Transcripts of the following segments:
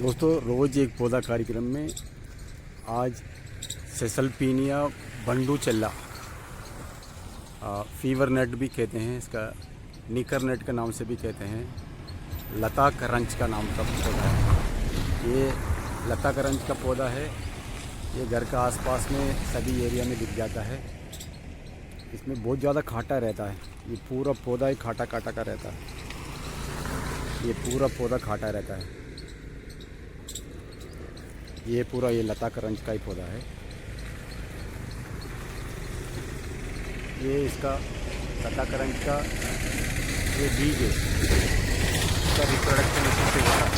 दोस्तों, रोज़ एक पौधा कार्यक्रम में आज सेसल्पिनिया बंडूचेल्ला, फीवर नेट भी कहते हैं इसका, निकर नेट का नाम से भी कहते हैं, लता करंज का नाम का पौधा है। ये लता करंज का पौधा है। ये घर का आसपास में सभी एरिया में दिख जाता है। इसमें बहुत ज़्यादा खाटा रहता है। ये पूरा पौधा ही खाटा खाटा का रहता है। ये पूरा पौधा खाटा रहता है। ये पूरा ये लता करंज का ही पौधा है। ये इसका लता करंज का ये बीज है। इसका रिप्रोडक्शन इसी से होता है।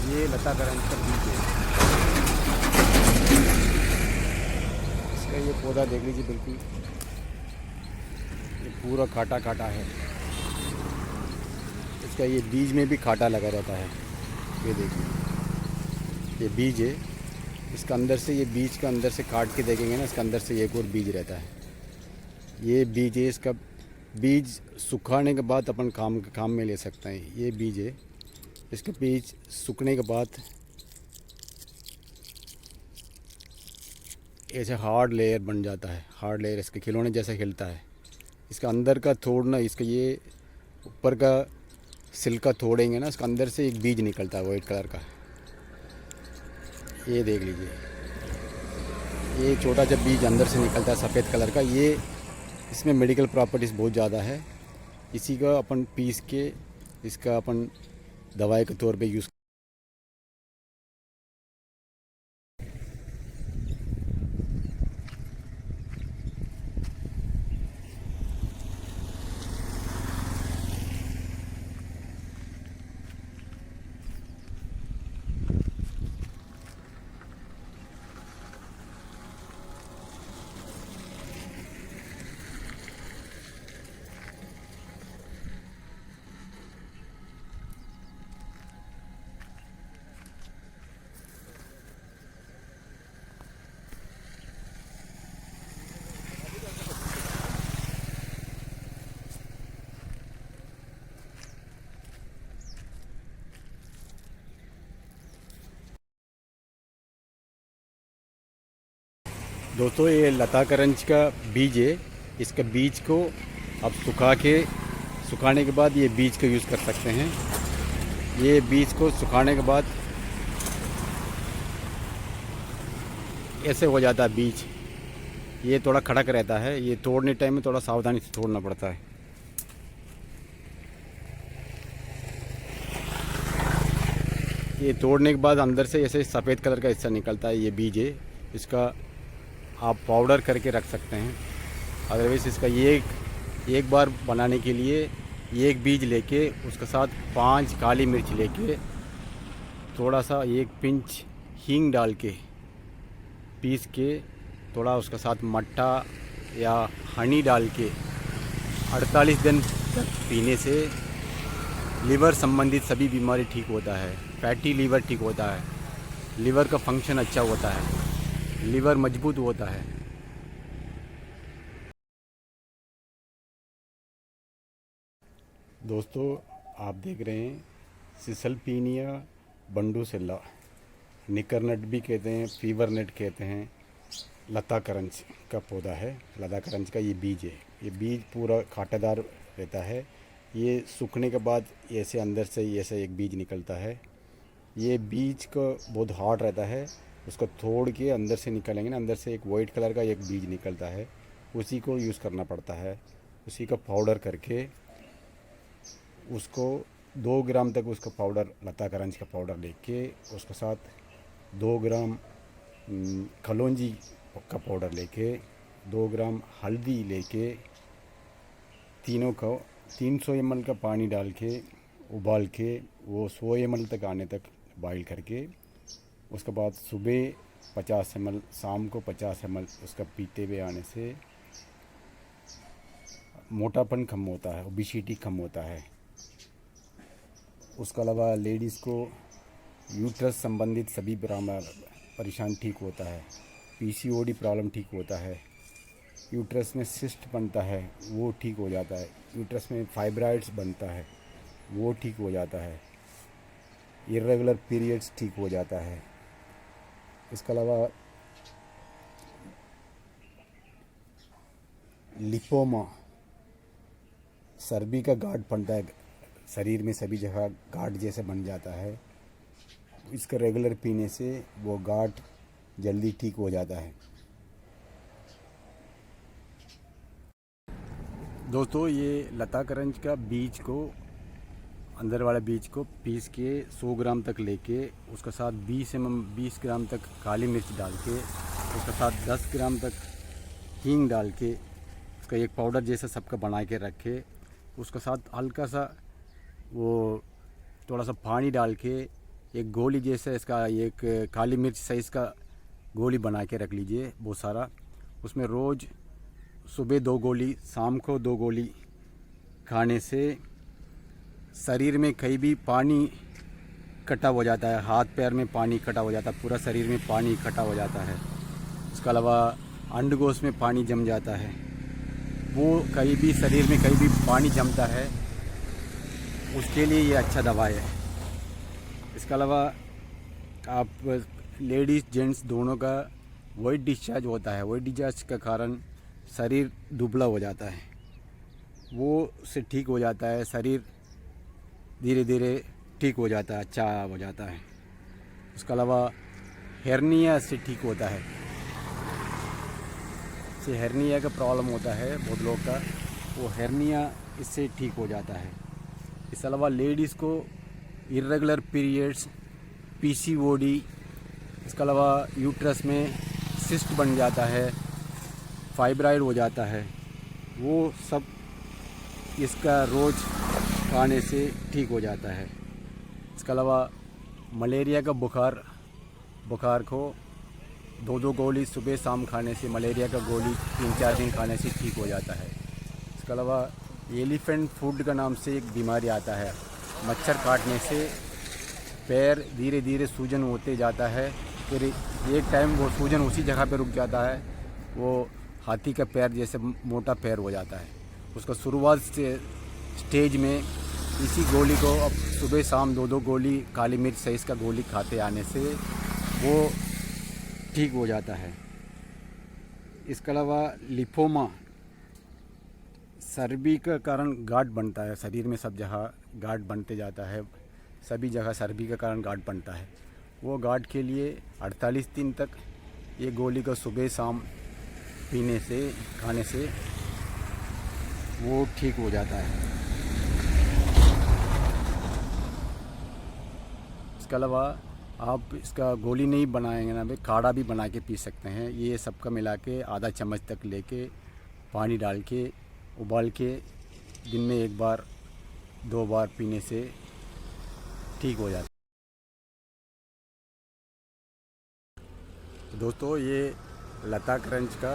ये लता करंज का बीज है। इसका ये पौधा देख लीजिए, बिल्कुल ये पूरा खाटा खाटा है। इसका ये बीज में भी खाटा लगा रहता है। ये देखिए, ये बीज है। इसका अंदर से, ये बीज का अंदर से काट के देखेंगे ना, इसका अंदर से एक और बीज रहता है। ये बीज है। इसका बीज सुखाने के बाद अपन काम में ले सकते हैं। ये बीज है। इसका बीज सूखने के बाद ऐसे हार्ड लेयर बन जाता है। हार्ड लेयर इसके खिलौने जैसा खिलता है। इसका अंदर का तोड़ना, इसका ये ऊपर का सिल्का तोड़ेंगे ना, इसका अंदर से एक बीज निकलता है वाइट कलर का। ये देख लीजिए, ये छोटा सा बीज अंदर से निकलता है सफ़ेद कलर का। ये इसमें मेडिकल प्रॉपर्टीज़ बहुत ज़्यादा है। इसी का अपन पीस के इसका अपन दवाई के तौर पे यूज़। दोस्तों, ये लता करंज का बीज है। इसका बीज को आप सुखाने के बाद ये बीज का यूज़ कर सकते हैं। ये बीज को सुखाने के बाद ऐसे हो जाता है बीज। ये थोड़ा खड़क रहता है। ये तोड़ने टाइम में थोड़ा सावधानी से तोड़ना पड़ता है। ये तोड़ने के बाद अंदर से ऐसे सफ़ेद कलर का हिस्सा निकलता है। ये बीज है। इसका आप पाउडर करके रख सकते हैं। अदरवाइज़ इसका एक बार बनाने के लिए एक बीज लेके उसके साथ 5 काली मिर्च लेके थोड़ा सा 1 पिंच हींग डाल के पीस के थोड़ा उसके साथ मट्टा या हनी डाल के 48 दिन तक पीने से लीवर संबंधित सभी बीमारी ठीक होता है। फैटी लीवर ठीक होता है। लीवर का फंक्शन अच्छा होता है। लीवर मजबूत होता है। दोस्तों, आप देख रहे हैं सेसल्पिनिया बंडूचेल्ला, निकर नेट भी कहते हैं, फीवर नेट कहते हैं, लता करंज का पौधा है। लता करंज का ये बीज है। ये बीज पूरा कांटेदार रहता है। ये सूखने के बाद ऐसे अंदर से ऐसे एक बीज निकलता है। ये बीज का बहुत हार्ड रहता है। उसको तोड़ के अंदर से निकालेंगे ना, अंदर से एक वाइट कलर का एक बीज निकलता है। उसी को यूज़ करना पड़ता है। उसी का पाउडर करके उसको 2 ग्राम तक उसका पाउडर, लता करंज का पाउडर लेके उसके साथ 2 ग्राम कलौंजी का पाउडर लेके 2 ग्राम हल्दी लेके तीनों को 300 ml का पानी डाल के उबाल के वो 100 ml तक आने तक बॉईल करके उसके बाद सुबह 50 ml, शाम को 50 ml उसका पीते हुए आने से मोटापन कम होता है, ओबेसिटी कम होता है। उसके अलावा लेडीज़ को यूट्रस संबंधित सभी परेशान ठीक होता है। पीसीओडी प्रॉब्लम ठीक होता है। यूट्रस में सिस्ट बनता है वो ठीक हो जाता है। यूट्रस में फाइब्राइड्स बनता है वो ठीक हो जाता है, इर्रेगुलर पीरियड्स ठीक हो जाता है। इसके अलावा लिपोमा, सर्दी का गांठ बनता है, शरीर में सभी जगह गांठ जैसे बन जाता है, इसका रेगुलर पीने से वो गांठ जल्दी ठीक हो जाता है। दोस्तों ये लता करंज का बीज को, अंदर वाला बीज को पीस के 100 ग्राम तक लेके उसके साथ 20 ग्राम तक काली मिर्च डाल के उसके साथ 10 ग्राम तक हींग डाल के उसका एक पाउडर जैसा सबका बना के रखे, उसके साथ हल्का सा वो थोड़ा सा पानी डाल के एक गोली जैसा इसका एक काली मिर्च साइज़ का गोली बना के रख लीजिए बहुत सारा। उसमें रोज़ सुबह 2 गोली, शाम को 2 गोली खाने से शरीर में कहीं भी पानी इकट्ठा हो जाता है, हाथ पैर में पानी इकट्ठा हो जाता है, पूरा शरीर में पानी इकट्ठा हो जाता है। इसके अलावा अंडकोश में पानी जम जाता है, वो कहीं भी शरीर में कहीं भी पानी जमता है उसके लिए ये अच्छा दवा है। इसके अलावा आप लेडीज़ जेंट्स दोनों का वाइट डिस्चार्ज होता है, वाइट डिस्चार्ज का कारण शरीर दुबला हो जाता है, वो से ठीक हो जाता है, शरीर धीरे धीरे ठीक हो जाता है, अच्छा हो जाता है। उसके अलावा हेर्निया से ठीक होता है, इससे हेर्निया का प्रॉब्लम होता है बहुत लोग का, वो हेर्निया इससे ठीक हो जाता है। इसके अलावा लेडीज़ को इर्रेगुलर पीरियड्स, पीसीओडी, इसके अलावा यूट्रस में सिस्ट बन जाता है, फाइब्राइड हो जाता है, वो सब इसका रोज़ खाने से ठीक हो जाता है। इसके अलावा मलेरिया का बुखार को 2 गोली सुबह शाम खाने से, मलेरिया का गोली 3-4 दिन खाने से ठीक हो जाता है। इसके अलावा एलिफेंट फूड का नाम से एक बीमारी आता है, मच्छर काटने से पैर धीरे धीरे सूजन होते जाता है, फिर एक टाइम वो सूजन उसी जगह पे रुक जाता है, वो हाथी का पैर जैसे मोटा पैर हो जाता है। उसका शुरुआत से स्टेज में इसी गोली को अब सुबह शाम 2-2 गोली काली मिर्च साइज़ का गोली खाते आने से वो ठीक हो जाता है। इसके अलावा लिपोमा, सर्दी का कारण गांठ बनता है, शरीर में सब जगह गांठ बनते जाता है, सभी जगह सर्दी का कारण गांठ बनता है। वो गांठ के लिए 48 दिन तक ये गोली का सुबह शाम पीने से, खाने से वो ठीक हो जाता है। इसके अलावा आप इसका गोली नहीं बनाएंगे ना, काढ़ा भी बना के पी सकते हैं। ये सबका मिला के आधा चम्मच तक लेके पानी डाल के उबाल के दिन में 1 बार 2 बार पीने से ठीक हो जाता है। दोस्तों ये लता करंज का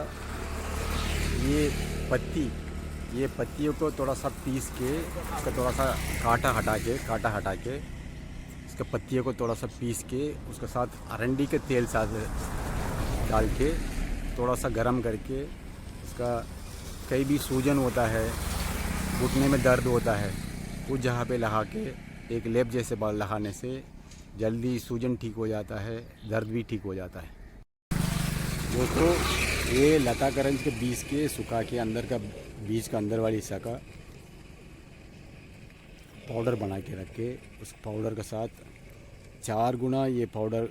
ये पत्तियों को थोड़ा सा पीस के, इसका थोड़ा सा कांटा हटा के इसका पत्तियों को थोड़ा सा पीस के उसके साथ अरंडी के तेल साथ डाल के थोड़ा सा गरम करके, इसका कहीं भी सूजन होता है, घुटने में दर्द होता है, उस जगह पे लगा के एक लेप जैसे बाल लगाने से जल्दी सूजन ठीक हो जाता है, दर्द भी ठीक हो जाता है। दोस्तों ये लता करंज के बीज के सुखा के अंदर का बीज का अंदर वाली हिस्सा का पाउडर बना के रख के, उस पाउडर के साथ 4 गुना ये पाउडर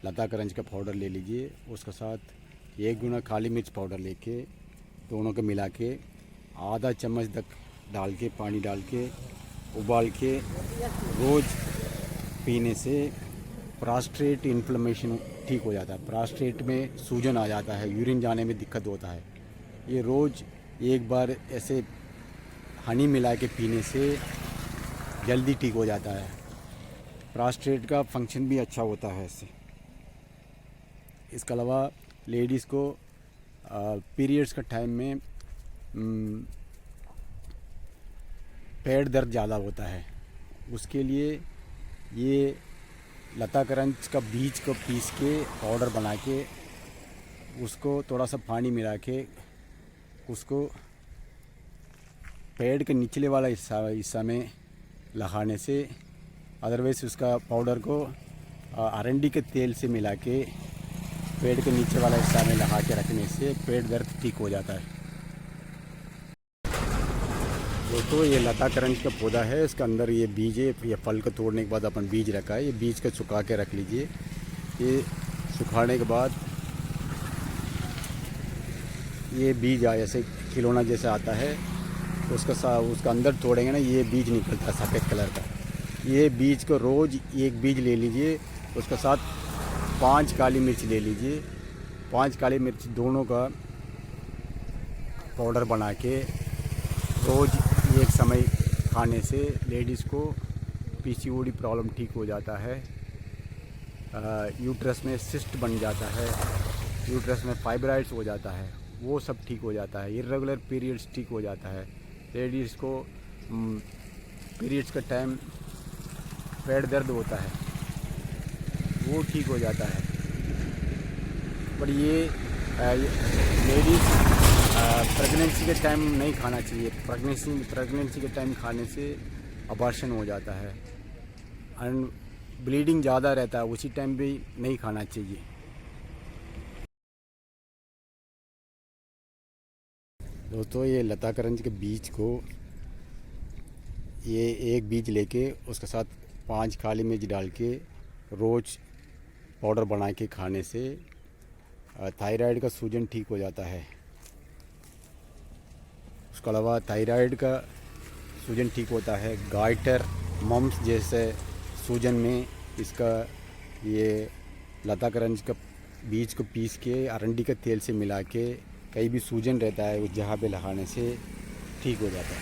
लता करंज का पाउडर ले लीजिए, उसके साथ 1 गुना काली मिर्च पाउडर लेके दोनों को मिला के आधा चम्मच तक डाल के, पानी डाल के उबाल के रोज़ पीने से प्रोस्टेट इन्फ्लेमेशन ठीक हो जाता है। प्रोस्टेट में सूजन आ जाता है, यूरिन जाने में दिक्कत होता है, ये रोज़ 1 बार ऐसे हनी मिला के पीने से जल्दी ठीक हो जाता है। प्रोस्टेट का फंक्शन भी अच्छा होता है इससे। इसके अलावा लेडीज़ को पीरियड्स का टाइम में पेट दर्द ज़्यादा होता है, उसके लिए ये लता करंज का बीज को पीस के पाउडर बना के उसको थोड़ा सा पानी मिला के उसको पेड़ के निचले वाला हिस्सा में लगाने से, अदरवाइज़ उसका पाउडर को अरंडी के तेल से मिला के पेड़ के नीचे वाला हिस्सा में लगा के रखने से पेट दर्द ठीक हो जाता है। दोस्तों ये लता करंज का पौधा है, इसका अंदर ये बीज है। ये फल को तोड़ने के बाद अपन बीज रखा है, ये बीज को सुखा के रख लीजिए। ये सुखाने के बाद ये बीज ऐसे खिलौना जैसा आता है, उसका अंदर तोड़ेंगे ना, ये बीज निकलता है सफ़ेद कलर का। ये बीज को रोज़ एक बीज ले लीजिए, उसके साथ 5 काली मिर्च ले लीजिए। 5 काली मिर्च दोनों का पाउडर बना के रोज़ एक समय खाने से लेडीज़ को पीसीओडी प्रॉब्लम ठीक हो जाता है। यूट्रस में सिस्ट बन जाता है, यूट्रस में फाइब्राइड्स हो जाता है, वो सब ठीक हो जाता है। इर्रेगुलर पीरियड्स ठीक हो जाता है। लेडीज़ को पीरियड्स का टाइम पेट दर्द होता है, वो ठीक हो जाता है। पर ये लेडीज़ प्रेगनेंसी के टाइम नहीं खाना चाहिए। प्रेगनेंसी के टाइम खाने से अबॉर्शन हो जाता है एंड ब्लीडिंग ज़्यादा रहता है, उसी टाइम भी नहीं खाना चाहिए। दोस्तों ये लता करंज के बीज को, ये एक बीज लेके उसके साथ 5 काली मिर्च डाल के रोज़ पाउडर बना के खाने से थायराइड का सूजन ठीक हो जाता है। उसके अलावा थायराइड का सूजन ठीक होता है। गाइटर, मम्स जैसे सूजन में इसका ये लता करंज का बीज को पीस के अरंडी के तेल से मिला के कहीं भी सूजन रहता है उस जगह पे लगाने से ठीक हो जाता है।